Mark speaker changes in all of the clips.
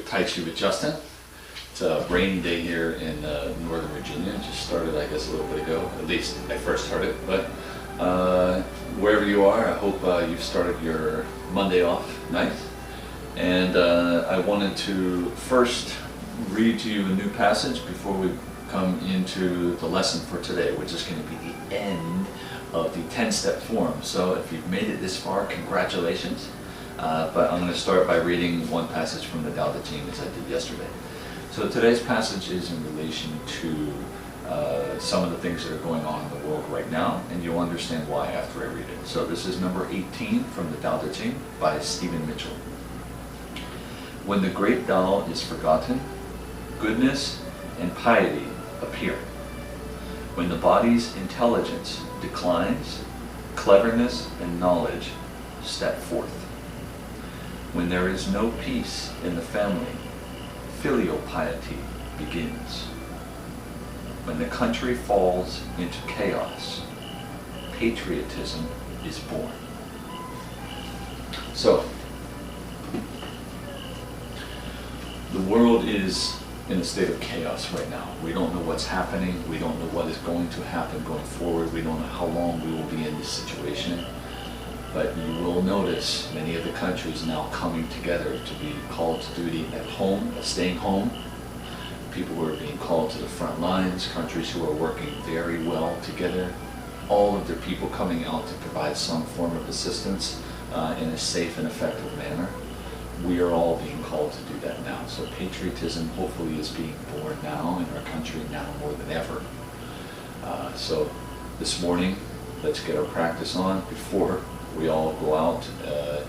Speaker 1: Tai Chi with Justin. It's a rainy day here in Northern Virginia. It just started, I guess, a little bit ago. At least I first started. But wherever you are, I hope you've started your Monday off nice. And I wanted to first read to you a new passage before we come into the lesson for today, which is going to be the end of the 10-step form. So if you've made it this far, congratulations. But I'm going to start by reading one passage from the Tao Te Ching as I did yesterday. So today's passage is in relation to some of the things that are going on in the world right now, and you'll understand why after I read it. So this is number 18 from the Tao Te Ching by Stephen Mitchell. When the great Tao is forgotten, goodness and piety appear. When the body's intelligence declines, cleverness and knowledge step forth. When there is no peace in the family, filial piety begins. When the country falls into chaos, patriotism is born. So, the world is in a state of chaos right now. We don't know what's happening. We don't know what is going to happen going forward. We don't know how long we will be in this situation. But you will notice many of the countries now coming together to be called to duty at home, staying home. People who are being called to the front lines, countries who are working very well together. All of their people coming out to provide some form of assistance in a safe and effective manner. We are all being called to do that now. So patriotism hopefully is being born now in our country now more than ever. So this morning, let's get our practice on before we all go out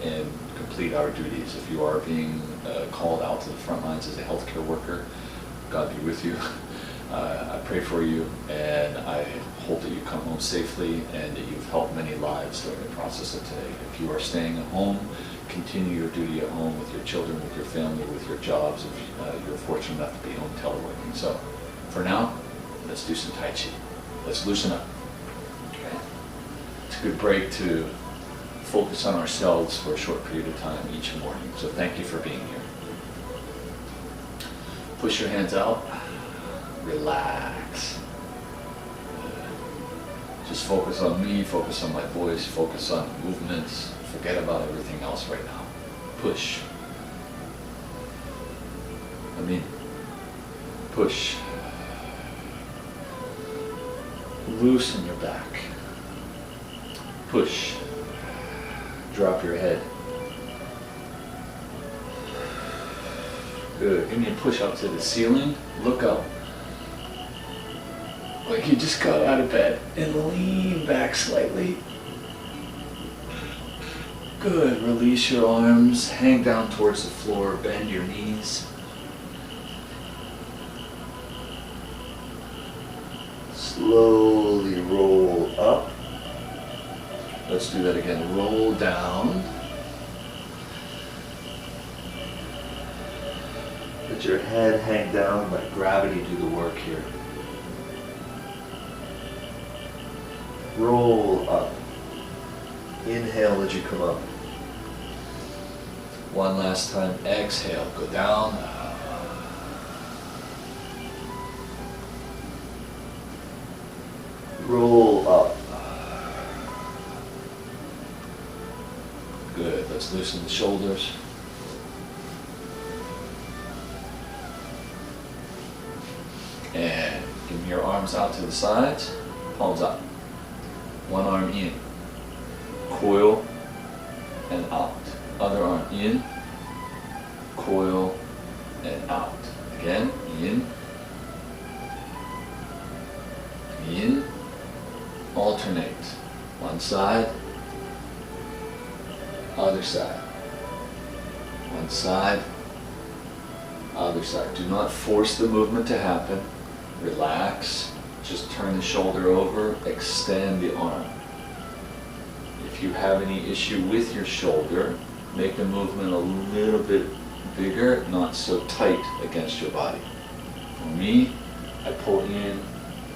Speaker 1: and complete our duties. If you are being called out to the front lines as a healthcare worker, God be with you. I pray for you, and I hope that you come home safely and that you've helped many lives during the process of today. If you are staying at home, continue your duty at home with your children, with your family, with your jobs, if you're fortunate enough to be home teleworking. So, for now, let's do some Tai Chi. Let's loosen up. Okay? It's a good break to focus on ourselves for a short period of time each morning. So thank you for being here. Push your hands out. Relax. Just focus on me, focus on my voice, focus on movements. Forget about everything else right now. Push. Push. Loosen your back. Push. Drop your head. Good. Give me a push up to the ceiling. Look up. Like you just got out of bed. And lean back slightly. Good. Release your arms. Hang down towards the floor. Bend your knees. Slowly roll up. Let's do that again. Roll down. Let your head hang down. Let gravity do the work here. Roll up. Inhale as you come up. One last time. Exhale. Go down. Roll up. Good. Let's loosen the shoulders. And give me your arms out to the sides. Palms up. One arm in. Coil and out. Other arm in. Coil and out. Again. In. In. Alternate. One side. Other side. One side. Other side. Do not force the movement to happen. Relax. Just turn the shoulder over. Extend the arm. If you have any issue with your shoulder, make the movement a little bit bigger, not so tight against your body. For me, I pull in.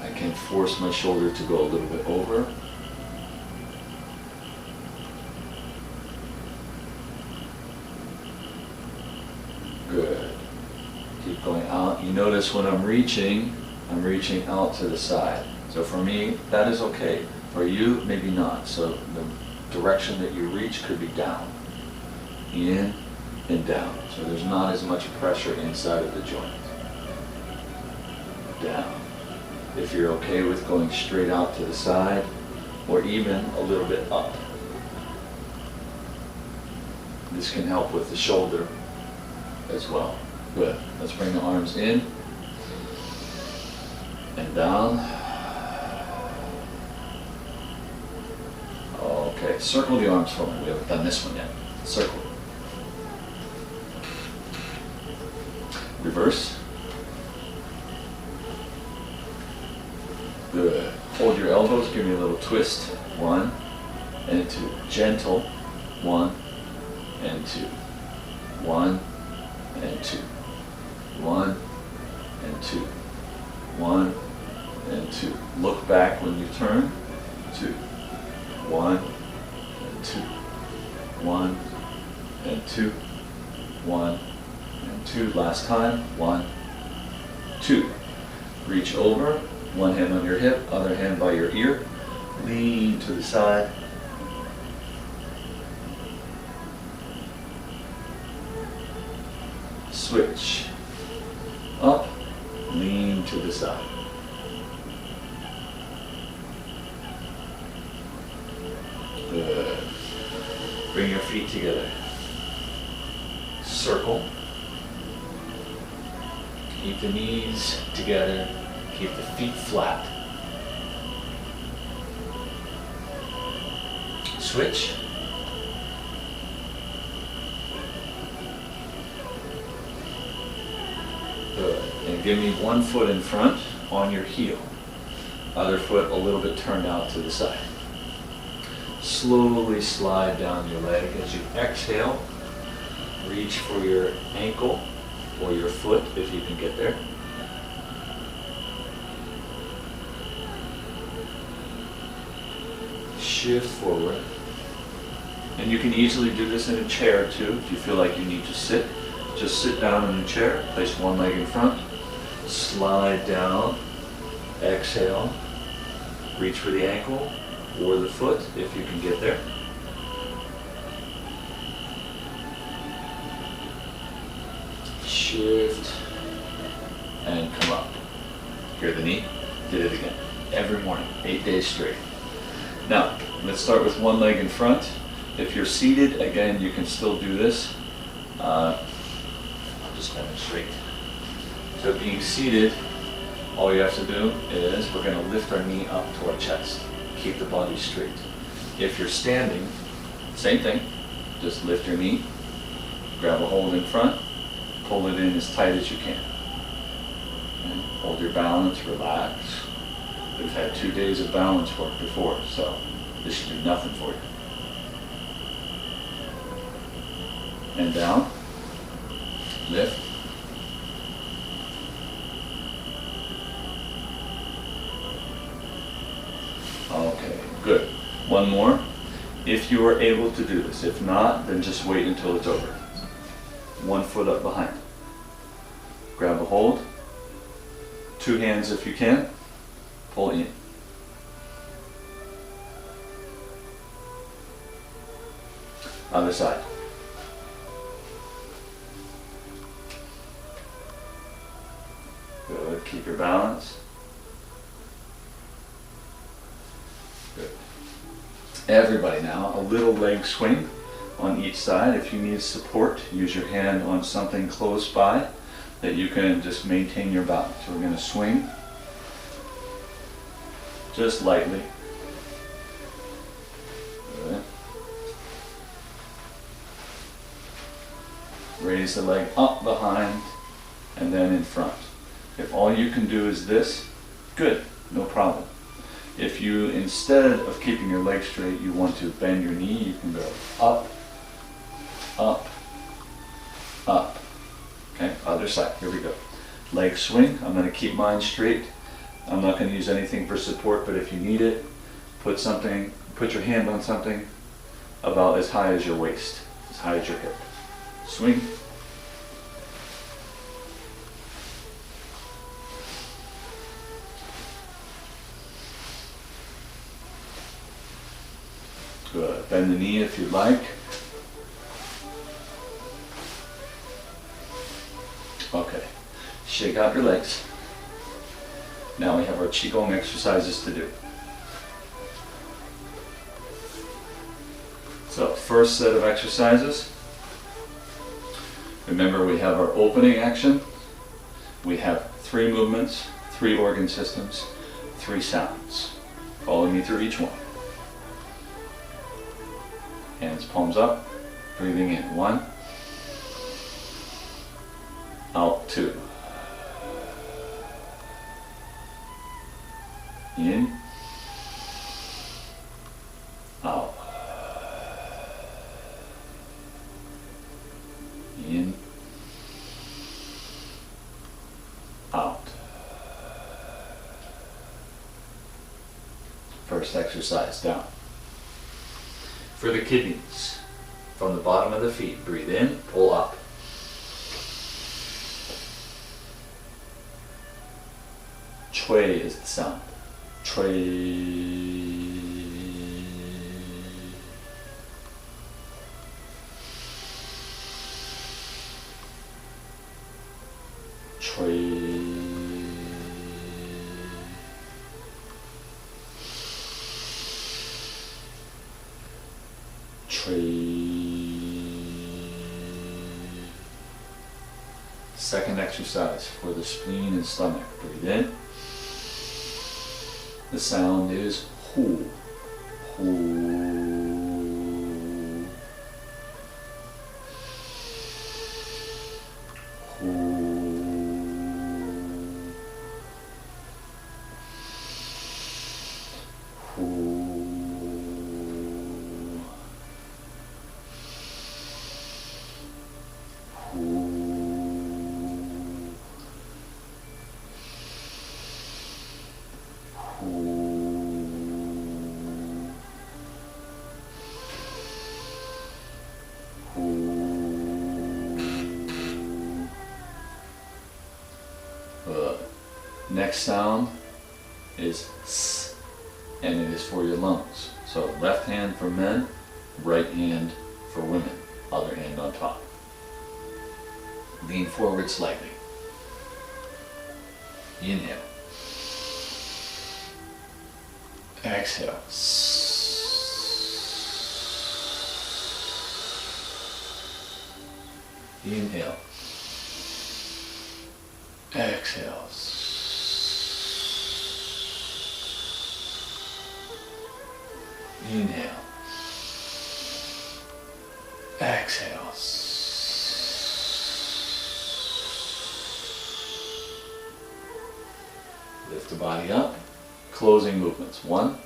Speaker 1: I can force my shoulder to go a little bit over. Good.
Speaker 2: Now, you notice when I'm reaching out to the side. So for me, that is okay. For you, maybe not. So the direction that you reach could be down. In and down. So there's not as much pressure inside of the joint. Down. If you're okay with going straight out to the side, or even a little bit up. This can help with the shoulder as well. Good. Let's bring the arms in and down. Okay, circle the arms for me. We haven't done this one yet. Circle. Reverse. Good. Hold your elbows, give me a little twist. 1 and 2. Gentle. 1 and 2. 1 and 2. 1 and 2. 1 and 2. Look back when you turn. 2. 1 and 2. 1 and 2. 1 and 2. Last time. 1, 2. Reach over. One hand on your hip, other hand by your ear. Lean to the side. Switch. Up, lean to the side. Good. Bring your feet together. Circle. Keep the knees together. Keep the feet flat. Switch. Good. And give me one foot in front on your heel. Other foot a little bit turned out to the side. Slowly slide down your leg as you exhale. Reach for your ankle or your foot if you can get there. Shift forward. And you can easily do this in a chair too. If you feel like you need to sit, just sit down in a chair, place one leg in front, slide down, exhale, reach for the ankle or the foot if you can get there. Shift and come up. Hear the knee? Did it again. Every morning, 8 days straight. Now, let's start with one leg in front. If you're seated, again, you can still do this. I'll just demonstrate. So being seated, all you have to do is we're going to lift our knee up to our chest. Keep the body straight. If you're standing, same thing. Just lift your knee, grab a hold in front, pull it in as tight as you can. And hold your balance, relax. We've had 2 days of balance work before, so this should do nothing for you. And down, lift. Okay, good. One more. If you are able to do this. If not, then just wait until it's over. 1 foot up behind. Grab a hold. 2 hands if you can. Pull in. Other side. Good. Keep your balance. Good. Everybody now, a little leg swing on each side. If you need support, use your hand on something close by that you can just maintain your balance. So we're going to swing just lightly. Good. Raise the leg up behind and then in front. If all you can do is this, good, no problem. If you, instead of keeping your leg straight, you want to bend your knee, you can go up, up, up. Okay, other side, here we go. Leg swing, I'm going to keep mine straight. I'm not going to use anything for support, but if you need it, put your hand on something about as high as your waist, as high as your hip. Swing. Good. Bend the knee if you'd like. Okay. Shake out your legs. Now we have our Qigong exercises to do. So, first set of exercises. Remember, we have our opening action. We have 3 movements, 3 organ systems, 3 sounds. Follow me through each one. Hands palms up, breathing in. 1, out. 2, in, out, in, out. First exercise, down. For the kidneys, from the bottom of the feet, breathe in, pull up. Chui is the sound. Chui. Chui. Second exercise for the spleen and stomach. Breathe in. The sound is hu. Hu. Hu. Hu. Next sound is s, and it is for your lungs. So left hand for men, right hand for women, other hand on top. Lean forward slightly. Inhale. Exhale. Inhale. Exhale. Inhale. Exhale. Lift the body up. Closing movements. 1.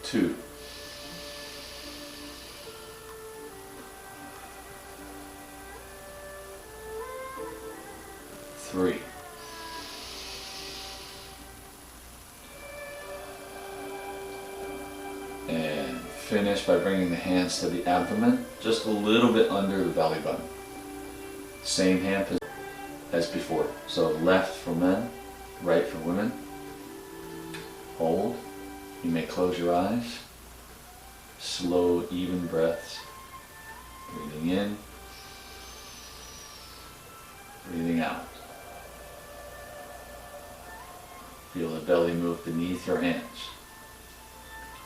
Speaker 2: 2. 3. 'And finish by bringing the hands to the abdomen, just a little bit under the belly button. Same hand as before. So left for men, right for women. Hold. You may close your eyes. Slow, even breaths. Breathing in. Breathing out. Feel the belly move beneath your hands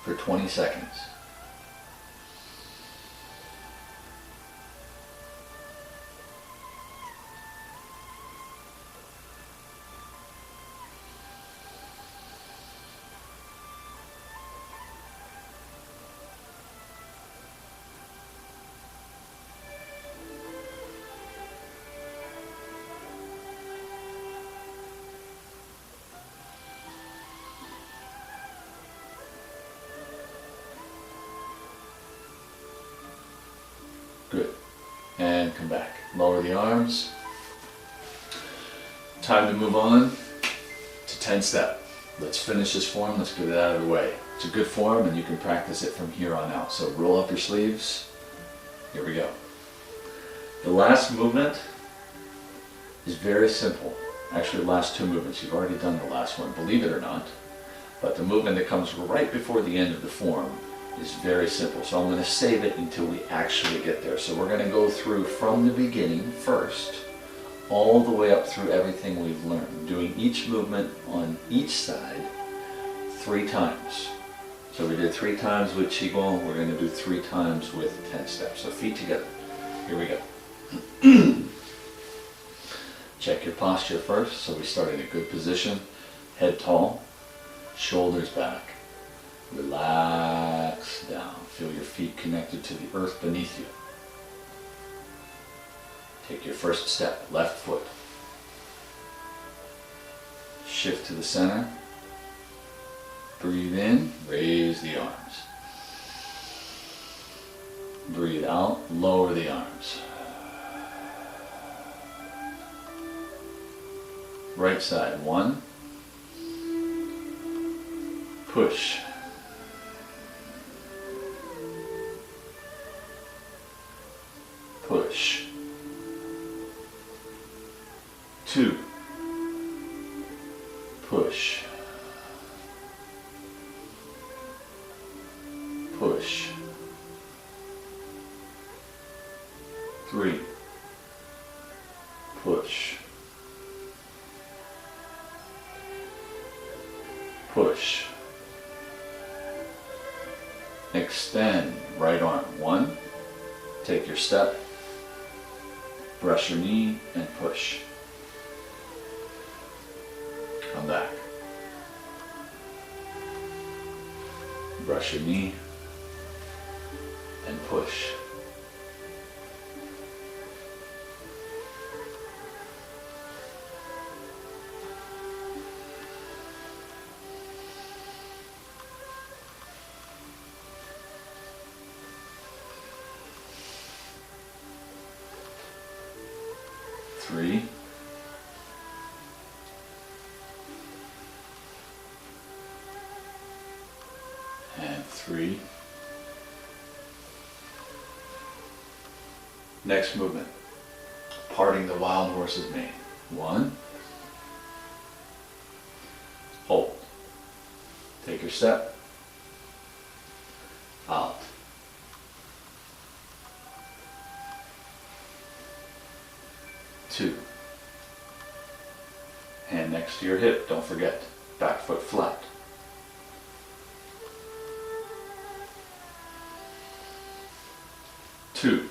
Speaker 2: for 20 seconds. Good. And come back. Lower the arms. Time to move on to 10-step. Let's finish this form. Let's get it out of the way. It's a good form and you can practice it from here on out. So roll up your sleeves. Here we go. The last movement is very simple.
Speaker 1: Actually, the last two movements, you've already done the last one, believe it or not. But the movement that comes right before the end of the form is very simple. So I'm going to save it until we actually get there. So we're going to go through from the beginning first, all the way up through everything we've learned, doing each movement on each side 3 times. So we did 3 times with Qigong, we're going to do 3 times with 10 steps. So feet together. Here we go. Check your posture first. So we start in a good position. Head tall, shoulders back. Relax down. Feel your feet connected to the earth beneath you. Take your first step, left foot. Shift to the center. Breathe in, raise the arms. Breathe out, lower the arms. Right side, 1. Push. Push. 2. Push. Push. 3. Push. Push. Extend right arm. 1. Take your step. Brush your knee and push. Come back. Brush your knee and push. Three. And 3. Next movement, parting the wild horse's mane. 1. Hold. Take your step. Out. 2. Hand next to your hip, don't forget. Back foot flat. 2.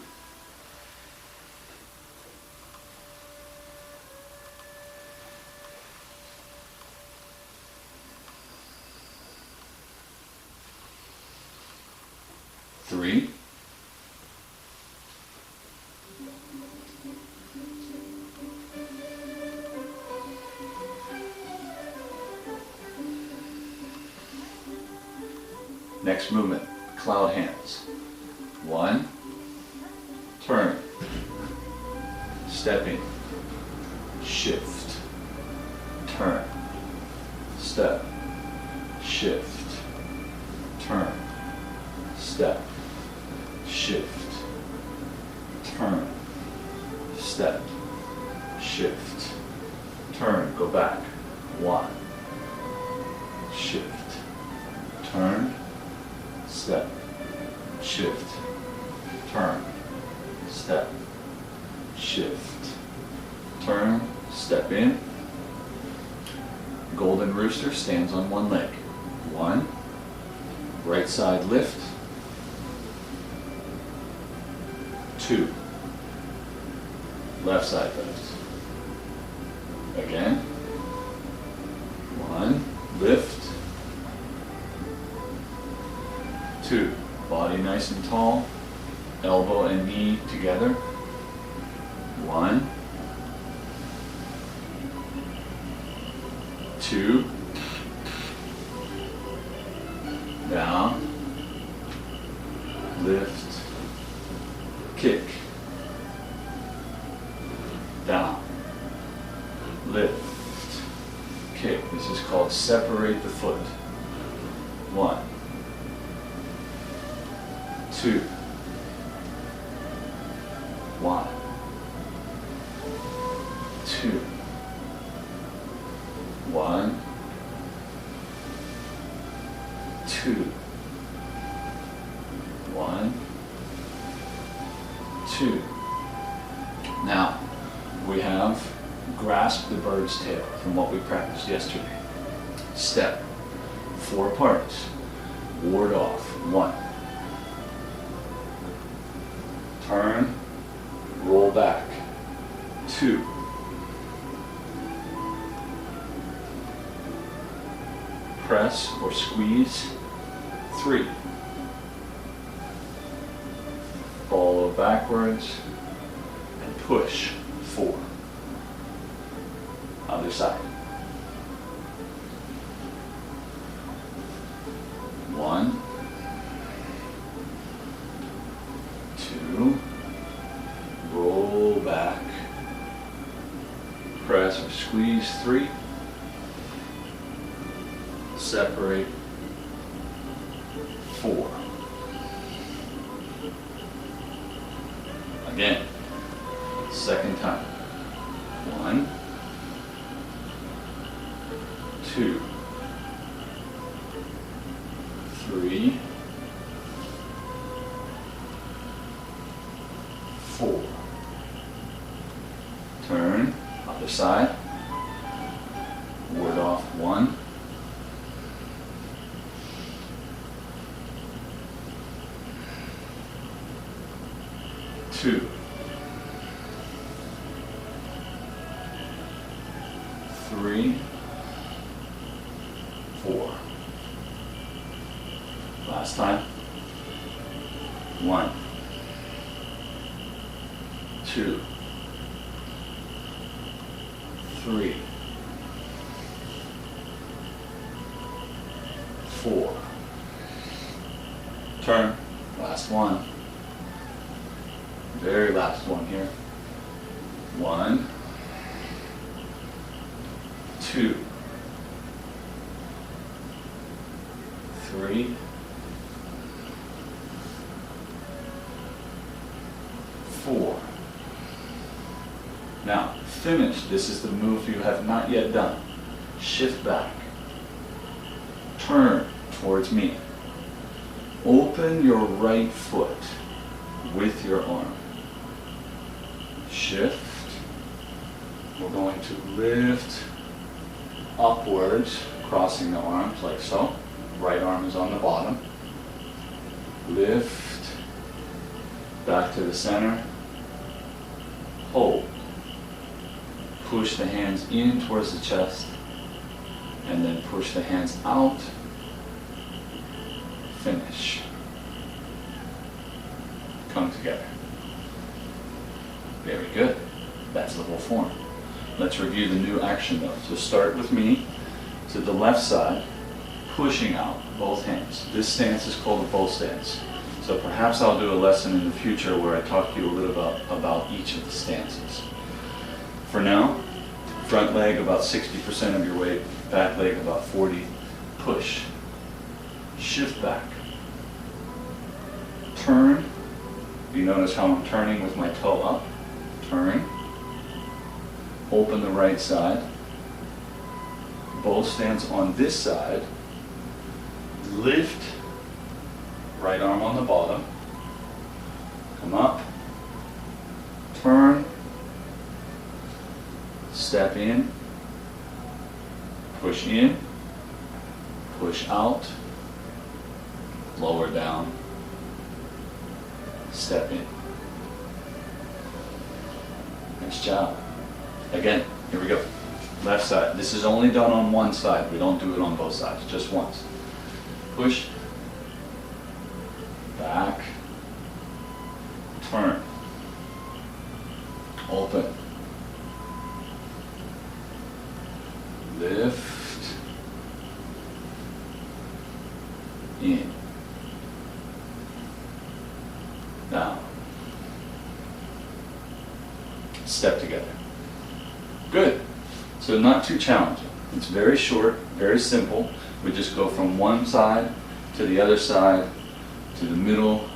Speaker 1: 3. 4. Next movement, cloud hands. 1. Turn. Stepping. Shift. Turn. Step. Shift. Turn. Step. Shift. Turn. Step. Shift. Turn. Go back. 1. Shift. Turn. Step. Shift. Turn. Step. Shift. Turn. Step in. Golden rooster stands on one leg. 1. Right side lift. 2. Left side lift. Again. 1. Lift. 2. Body nice and tall. Elbow and knee together. 1. 2. Down. Lift. Kick. Down. Lift. Kick. This is called separate the foot. 1. 2. 1. 2. Now, we have grasped the bird's tail from what we practiced yesterday. Step, 4 parts. Ward off, 1. Turn, roll back, 2. Press or squeeze, 3. Follow backwards and push, 4. Other side. 1, 2, roll back, press or squeeze, 3, separate, 4. Again, second time. 1, 2, 3, 4. Turn, other side. Ward off, 1, 2, 3, 4. Last time. 1, 2, 3, 4. Turn. Last one. Very last one here. 1, 2, 3, 4. Now, finish. This is the move you have not yet done. Shift back. Turn towards me. Open your right foot with your arm. Shift. We're going to lift upwards, crossing the arms like so. Right arm is on the bottom. Lift. Back to the center. Hold. Push the hands in towards the chest. And then push the hands out. Finish. Come together. Very good. That's the whole form. Let's review the new action though. So start with me to the left side, pushing out both hands. This stance is called a bow stance. So perhaps I'll do a lesson in the future where I talk to you a little about each of the stances. For now, front leg about 60% of your weight, back leg about 40. Push. Shift back. Turn. You notice how I'm turning with my toe up. Turn. Open the right side. Both stance on this side. Lift. Right arm on the bottom. Come up. Turn. Step in. Push in. Push out. Lower down. Step in. Nice job. Again, here we go. Left side. This is only done on one side. We don't do it on both sides, just once. Push. Back. Turn. Open. Lift. In. Down. Step together. Good. So not too challenging. It's very short, very simple. We just go from one side to the other side to the middle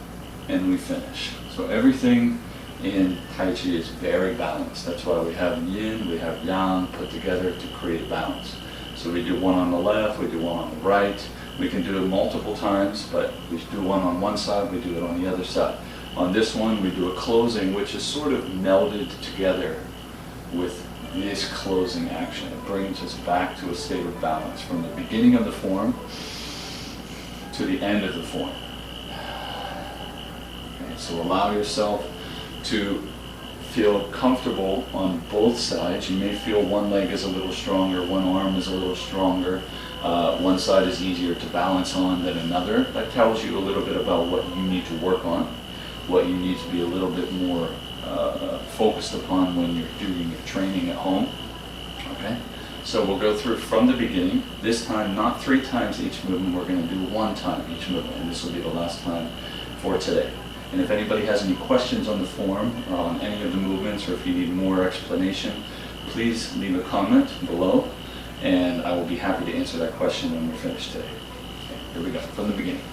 Speaker 1: and we finish. So everything in Tai Chi is very balanced. That's why we have yin, we have yang put together to create balance. So we do one on the left, we do one on the right. We can do it multiple times, but we do one on one side, we do it on the other side. On this one, we do a closing, which is sort of melded together with this closing action. It brings us back to a state of balance from the beginning of the form to the end of the form. Okay, so allow yourself to feel comfortable on both sides. You may feel one leg is a little stronger, one arm is a little stronger, one side is easier to balance on than another. That tells you a little bit about what you need to work on, what you need to be a little bit more focused upon when you're doing your training at home. Okay, so we'll go through from the beginning. This time, not 3 times each movement, we're going to do 1 time each movement, and this will be the last time for today. And if anybody has any questions on the form or on any of the movements, or if you need more explanation, please leave a comment below, and I will be happy to answer that question when we're finished today. Okay, here we go, from the beginning.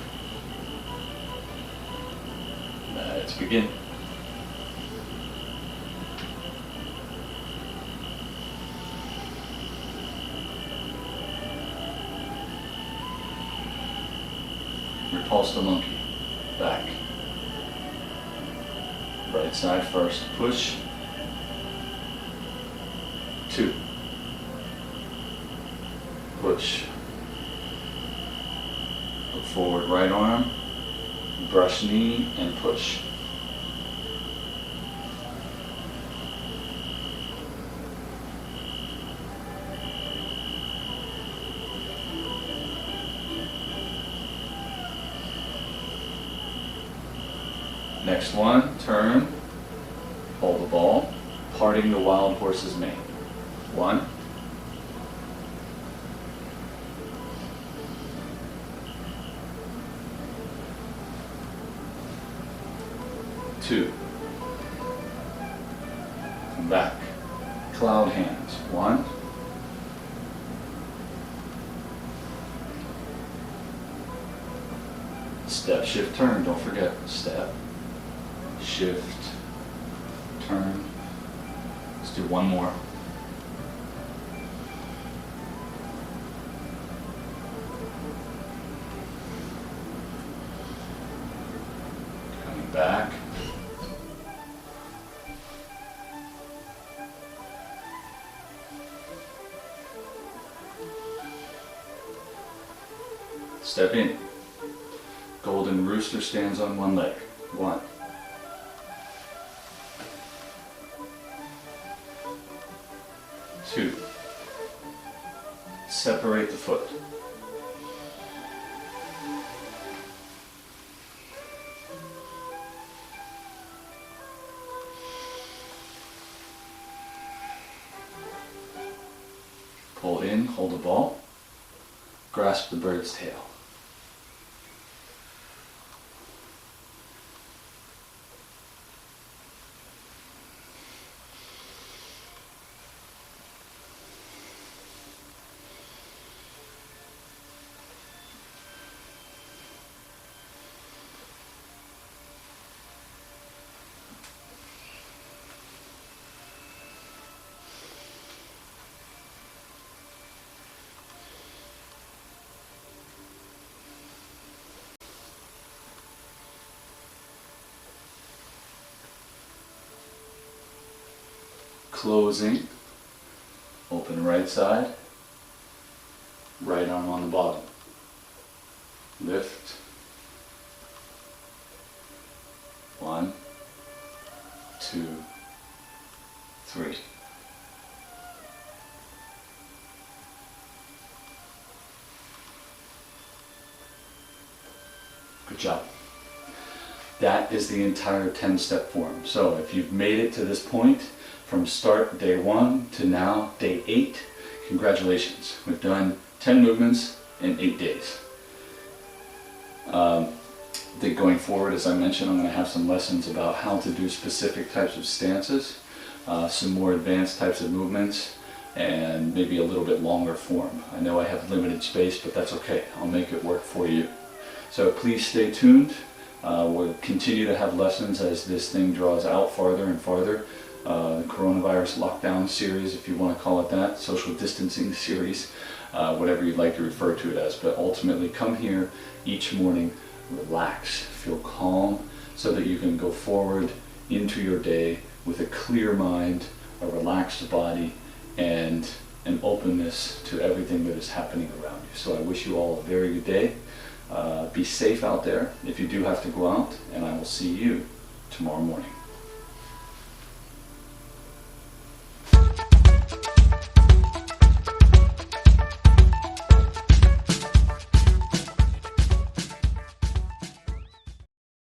Speaker 1: Let's begin. Repulse the monkey. Back. Right side first. Push. 2. Push. Look forward, right arm. Brush knee and push. Next one, turn, hold the ball, parting the wild horse's mane. 1, 2, come back, cloud hands. 1, 'Step, shift, turn. Don't forget. Step, shift, turn. Let's do 1 more. Coming back. Step in. Golden rooster stands on 1 leg. 1. 2. Separate the foot. 'Pull in, hold the ball, grasp the bird's tail. Closing, open right side, right arm on the bottom. Lift. 1, 2, 3. Good job. That is the entire 10-step form. So if you've made it to this point, from start day 1 to now day 8, congratulations. We've done 10 movements in 8 days. Going forward, as I mentioned, I'm going to have some lessons about how to do specific types of stances, some more advanced types of movements, and maybe a little bit longer form. I know I have limited space, but that's okay. I'll make it work for you. So please stay tuned. We'll continue to have lessons as this thing draws out farther and farther. The coronavirus lockdown series, if you want to call it that, social distancing series, whatever you'd like to refer to it as. But ultimately, come here each morning, relax, feel calm, so that you can go forward into your day with a clear mind, a relaxed body, and an openness to everything that is happening around you. So I wish you all a very good day. Be safe out there if you do have to go out, and I will see you tomorrow morning.